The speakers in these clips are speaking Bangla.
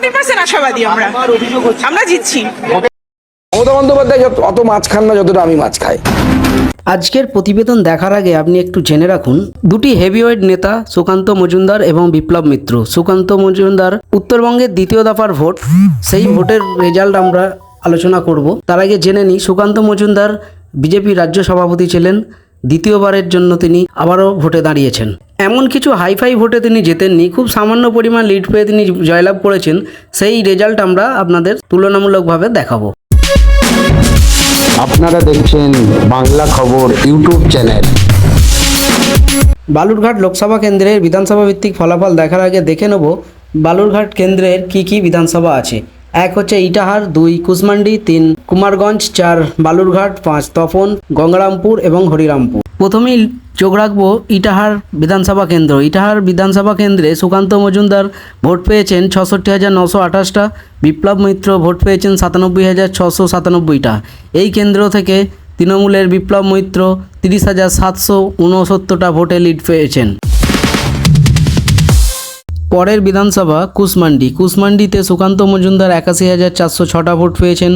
100% আশাবাদী আমরা জিতছি। মমতা বন্দ্যোপাধ্যায় অত মাছ খান না যতটা আমি মাছ খাই। আজকের প্রতিবেদন দেখার আগে আপনি একটু জেনে রাখুন, দুটি হেভিওয়েট নেতা সুকান্ত মজুমদার এবং বিপ্লব মিত্র। সুকান্ত মজুমদার উত্তরবঙ্গের দ্বিতীয় দফার ভোট, সেই ভোটের রেজাল্ট আমরা আলোচনা করব। তার আগে জেনে নিই, সুকান্ত মজুমদার বিজেপি রাজ্য সভাপতি ছিলেন, দ্বিতীয়বারের জন্য তিনি আবারও ভোটে দাঁড়িয়েছেন। এমন কিছু হাইফাই ভোটে তিনি জেতেননি, খুব সামান্য পরিমাণ লিড পেয়ে তিনি জয়লাভ করেছেন। সেই রেজাল্ট আমরা আপনাদের তুলনামূলকভাবে দেখাবো। আপনারা দেখছেন বাংলা খবর ইউটিউব চ্যানেল। বালুরঘাট লোকসভা কেন্দ্রের বিধানসভা ভিত্তিক ফলাফল দেখার আগে দেখে নেব বালুরঘাট কেন্দ্রের কি বিধানসভা আছে। 1 হচ্ছে ইটাহার, 2 কুশমান্ডি, 3 কুমারগঞ্জ, 4 বালুরঘাট, 5 তপন, গঙ্গারামপুর এবং হরিরামপুর। প্রথমেই চোখ রাখবো ইটাহার বিধানসভা কেন্দ্র। ইটাহার বিধানসভা কেন্দ্রে সুকান্ত মজুমদার ভোট পেয়েছেন ৬৬,৯২৮টা, বিপ্লব মিত্র ভোট পেয়েছেন ৯৭,৬৯৭টা। এই কেন্দ্র থেকে তৃণমূলের বিপ্লব মিত্র ৩০,৭৬৯টা ভোটে লিড পেয়েছেন। পরের বিধানসভা কুশমান্ডিতে সুকান্ত মজুমদার ৮১,৪০৬টা ভোট পেয়েছেন,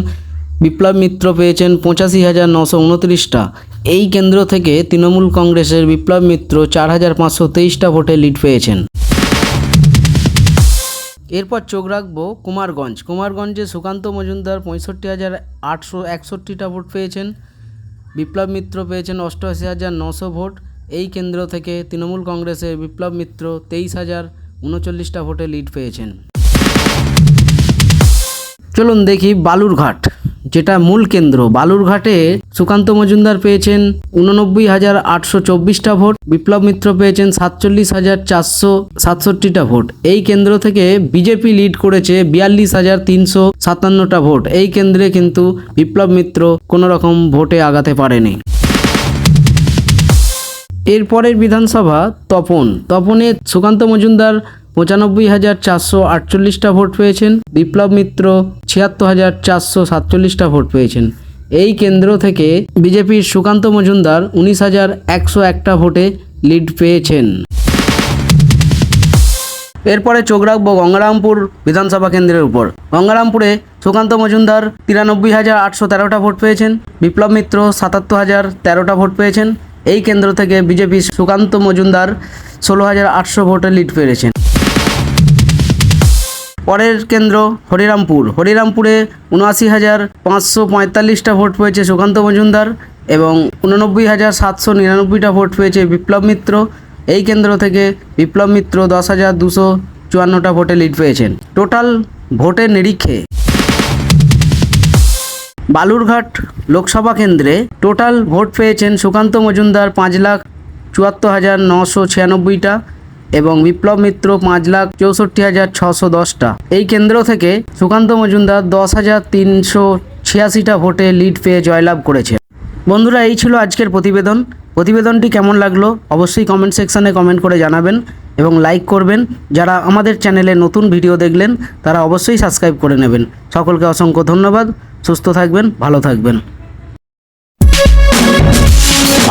বিপ্লব মিত্র পেয়েছেন ৮৫,৯২৯টা। এই কেন্দ্র থেকে তৃণমূল কংগ্রেসের বিপ্লব মিত্র ৪,৫২৩টা ভোটে লিড পেয়েছেন। এরপর চোখ রাখবো কুমারগঞ্জে সুকান্ত মজুমদার ৬৫,৮৬১টা ভোট পেয়েছেন, বিপ্লব মিত্র পেয়েছেন ৮৮,৯০০ ভোট। এই কেন্দ্র থেকে তৃণমূল কংগ্রেসের বিপ্লব মিত্র ২৩,০৩৯টা ভোটে লিড পেয়েছেন। চলুন দেখি বালুরঘাট, যেটা মূল কেন্দ্র। বালুরঘাটে সুকান্ত মজুমদার পেয়েছেন ৮৯,৮২৪টা ভোট, বিপ্লব মিত্র পেয়েছেন ৪৭,৪৬৭টা ভোট। এই কেন্দ্র থেকে বিজেপি লিড করেছে ৪২,৩৫৭টা ভোট। এই কেন্দ্রে কিন্তু বিপ্লব মিত্র কোনো রকম ভোটে আগাতে পারেনি। এরপরের বিধানসভা তপনে সুকান্ত মজুমদার ৯৫,৪৪৮টা ভোট পেয়েছেন, বিপ্লব মিত্র ৭৬,৪৪৭টা ভোট পেয়েছেন। এই কেন্দ্র থেকে বিজেপির সুকান্ত মজুমদার ১৯,১০১টা ভোটে লিড পেয়েছেন। এরপরে চোখ রাখবো গঙ্গারামপুর বিধানসভা কেন্দ্রের উপর। গঙ্গারামপুরে সুকান্ত মজুমদার ৯৩,৮১৩টা ভোট পেয়েছেন, বিপ্লব মিত্র ৭৭,০১৩টা ভোট পেয়েছেন। এই কেন্দ্র থেকে বিজেপি সুকান্ত মজুমদার ১৬,৮০০ ভোটে লিড পেয়েছেন। পরের কেন্দ্র হরিরামপুরে ৭৯,৫৪৫টা ভোট পেয়েছে সুকান্ত মজুমদার এবং ৮৯,৭৯৯টা ভোট পেয়েছে বিপ্লব মিত্র। এই কেন্দ্র থেকে বিপ্লব মিত্র ১০,২৫৪টা ভোটে লিড পেয়েছেন। টোটাল ভোটের নিরিখে বালুরঘাট লোকসভা কেন্দ্রে টোটাল ভোট পেয়েছেন সুকান্ত মজুমদার ৫,৭৪,৯৯৬টা এবং বিপ্লব মিত্র ৫,৬৪,৬১০টা। এই কেন্দ্র থেকে সুকান্ত মজুমদার ১০,৩৮৬টা ভোটে লিড পেয়ে জয়লাভ করেছে। বন্ধুরা, এই ছিল আজকের প্রতিবেদনটি কেমন লাগলো অবশ্যই কমেন্ট সেকশানে কমেন্ট করে জানাবেন এবং লাইক করবেন। যারা আমাদের চ্যানেলে নতুন ভিডিও দেখলেন তারা অবশ্যই সাবস্ক্রাইব করে নেবেন। সকলকে অসংখ্য ধন্যবাদ। সুস্থ থাকবেন, ভালো থাকবেন।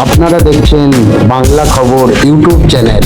আপনারা দেখছেন বাংলা খবর ইউটিউব চ্যানেল।